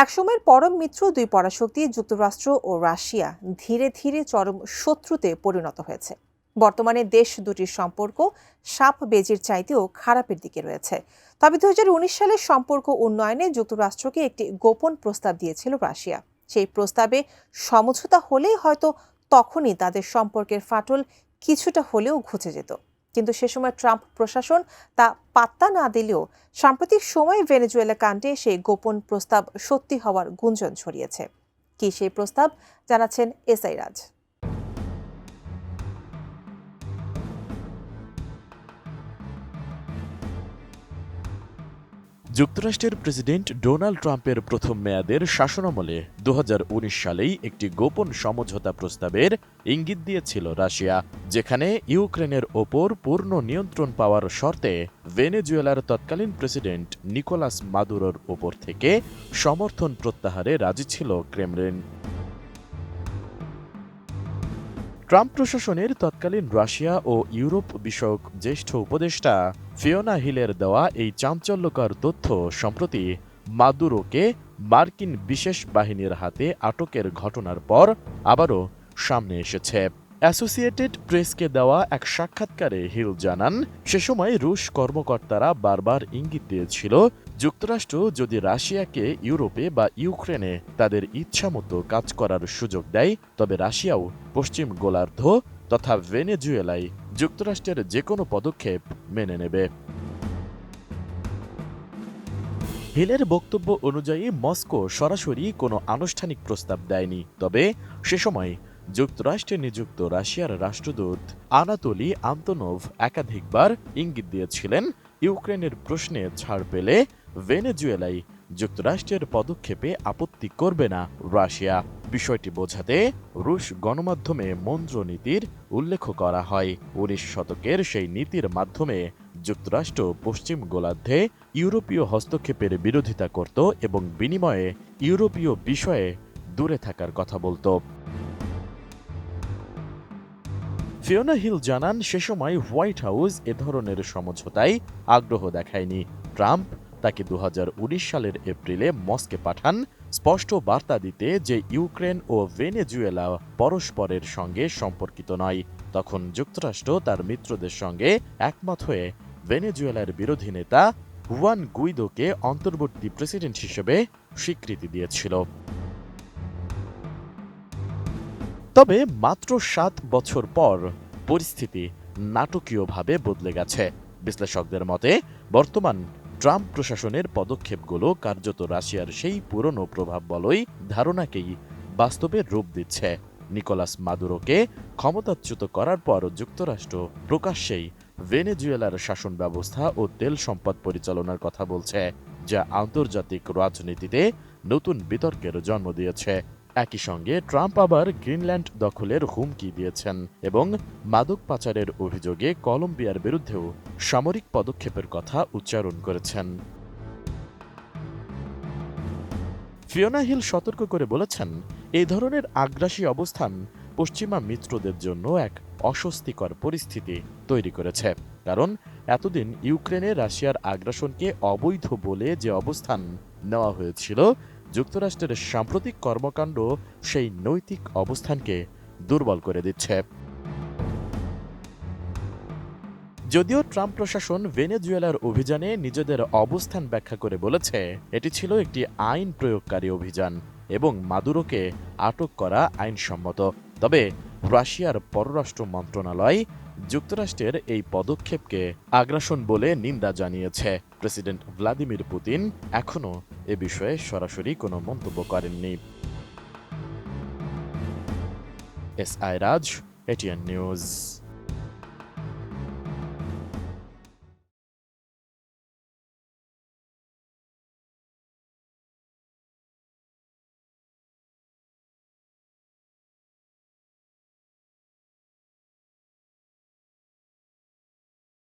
একসময়ের পরম মিত্র দুই পরাশক্তি যুক্তরাষ্ট্র ও রাশিয়া ধীরে ধীরে চরম শত্রুতে পরিণত হয়েছে। বর্তমানে দেশ দুটির সম্পর্ক সাপ বেজির চাইতেও খারাপের দিকে রয়েছে। তবে 2019 সালে সম্পর্ক উন্নয়নে যুক্তরাষ্ট্রকে একটি গোপন প্রস্তাব দিয়েছিল রাশিয়া। সেই প্রস্তাবে সমঝোতা হলেই হয়তো তখনই তাদের সম্পর্কের ফাটল কিছুটা হলেও ঘুচে যেত। কিন্তু সে সময় ট্রাম্প প্রশাসন তা পাত্তা না দিলেও সাম্প্রতিক সময়ে ভেনেজুয়েলা কাণ্ডে সেই গোপন প্রস্তাব সত্যি হওয়ার গুঞ্জন ছড়িয়েছে। কি সেই প্রস্তাব, জানাচ্ছেন এসআই রাজ। যুক্তরাষ্ট্রের প্রেসিডেন্ট ডোনাল্ড ট্রাম্পের প্রথম মেয়াদের শাসনামলে 2019 সালেই একটি গোপন সমঝোতা প্রস্তাবের ইঙ্গিত দিয়েছিল রাশিয়া, যেখানে ইউক্রেনের ওপর পূর্ণ নিয়ন্ত্রণ পাওয়ার শর্তে ভেনেজুয়েলার তৎকালীন প্রেসিডেন্ট নিকোলাস মাদুরোর ওপর থেকে সমর্থন প্রত্যাহারে রাজি ছিল ক্রেমলিন। ট্রাম্প প্রশাসনের তৎকালীন রাশিয়া ও ইউরোপ বিষয়ক জ্যেষ্ঠ উপদেষ্টা ফিওনা হিলের দেওয়া এই চাঞ্চল্যকর তথ্য সম্প্রতি মাদুরোকে মার্কিন বিশেষ বাহিনীর হাতে আটকের ঘটনার পর আবারও সামনে এসেছে। অ্যাসোসিয়েটেড প্রেসকে দেওয়া এক সাক্ষাৎকারে হিল জানান, সে সময় রুশ কর্মকর্তারা বারবার ইঙ্গিত দিয়েছিল, যুক্তরাষ্ট্র যদি রাশিয়াকে ইউরোপে বা ইউক্রেনে তাদের ইচ্ছামতো কাজ করার সুযোগ দেয়, তবে রাশিয়াও পশ্চিম গোলার্ধ তথা ভেনেজুয়েলায় যুক্তরাষ্ট্রের যে কোনো পদক্ষেপ মেনে নেবে। হিলের বক্তব্য অনুযায়ী মস্কো সরাসরি কোনো আনুষ্ঠানিক প্রস্তাব দেয়নি, তবে সে সময় যুক্তরাষ্ট্রে নিযুক্ত রাশিয়ার রাষ্ট্রদূত আনাতোলি আন্তনোভ একাধিকবার ইঙ্গিত দিয়েছিলেন, ইউক্রেনের প্রশ্নে ছাড় পেলে ভেনেজুয়েলায় যুক্তরাষ্ট্রের পদক্ষেপে আপত্তি করবে না রাশিয়া। বিষয়টি বোঝাতে রুশ গণমাধ্যমে মন্ত্রনীতির উল্লেখ করা হয়। 19 শতকের সেই নীতির মাধ্যমে যুক্তরাষ্ট্র পশ্চিম গোলার্ধে ইউরোপীয় হস্তক্ষেপের বিরোধিতা করত এবং বিনিময়ে ইউরোপীয় বিষয়ে দূরে থাকার কথা বলত। ফিওনা হিল জানান, সে সময় হোয়াইট হাউস এ ধরনের সমঝোতায় আগ্রহ দেখায়নি। ট্রাম্প তাকে 2019 সালের এপ্রিলে মস্কো পাঠান স্পষ্ট বার্তা দিতে যে ইউক্রেন ও ভেনেজুয়েলা পরস্পরের সঙ্গে সম্পর্কিত নয়। তখন যুক্তরাষ্ট্র তার মিত্রদের সঙ্গে একমত হয়ে ভেনেজুয়েলার বিরোধী নেতা হুয়ান গুইদোকে অন্তর্বর্তী প্রেসিডেন্ট হিসেবে স্বীকৃতি দিয়েছিল। তবে মাত্র 7 বছর পর পরিস্থিতি নাটকীয়ভাবে বদলে গেছে। বিশ্লেষকদের মতে বর্তমান ট্রাম্প প্রশাসনের পদক্ষেপগুলো কার্যত রাশিয়ার সেই পুরনো প্রভাব বলয় ধারণাকেই বাস্তবে রূপ দিচ্ছে। নিকোলাস মাদুরোকে ক্ষমতাচ্যুত করার পর যুক্তরাষ্ট্র প্রকাশ্যেই ভেনেজুয়েলার শাসন ব্যবস্থা ও তেল সম্পদ পরিচালনার কথা বলছে, যা আন্তর্জাতিক রাজনীতিতে নতুন বিতর্কের জন্ম দিয়েছে। একই সঙ্গে ট্রাম্প আবার গ্রিনল্যান্ড দখলের হুমকি দিয়েছেন এবং মাদক পাচারের অভিযোগে কলম্বিয়ার বিরুদ্ধেও সামরিক পদক্ষেপের কথা উচ্চারণ করেছেন। ফিওনা হিল সতর্ক করে বলেছেন, এই ধরনের আগ্রাসী অবস্থান পশ্চিমা মিত্রদের জন্য এক অস্বস্তিকর পরিস্থিতি তৈরি করেছে, কারণ এতদিন ইউক্রেনে রাশিয়ার আগ্রাসনকে অবৈধ বলে যে অবস্থান নেওয়া হয়েছিল, যুক্তরাষ্ট্রের সাম্প্রতিক কর্মকাণ্ড সেই নৈতিক অবস্থানকে দুর্বল করে দিচ্ছে। যদিও ট্রাম্প প্রশাসন ভেনেজুয়েলার অভিযানে নিজেদের অবস্থান ব্যাখ্যা করে বলেছে এটি ছিল একটি আইন প্রয়োগকারী অভিযান এবং মাদুরোকে আটক করা আইনসম্মত, তবে রাশিয়ার পররাষ্ট্র মন্ত্রণালয় যুক্তরাষ্ট্রের এই পদক্ষেপকে আগ্রাসন বলে নিন্দা জানিয়েছে। প্রেসিডেন্ট ভ্লাদিমির পুতিন এখনও এ বিষয়ে সরাসরি কোনো মন্তব্য করেননি। এসআই রাজ, এটিএন নিউজ।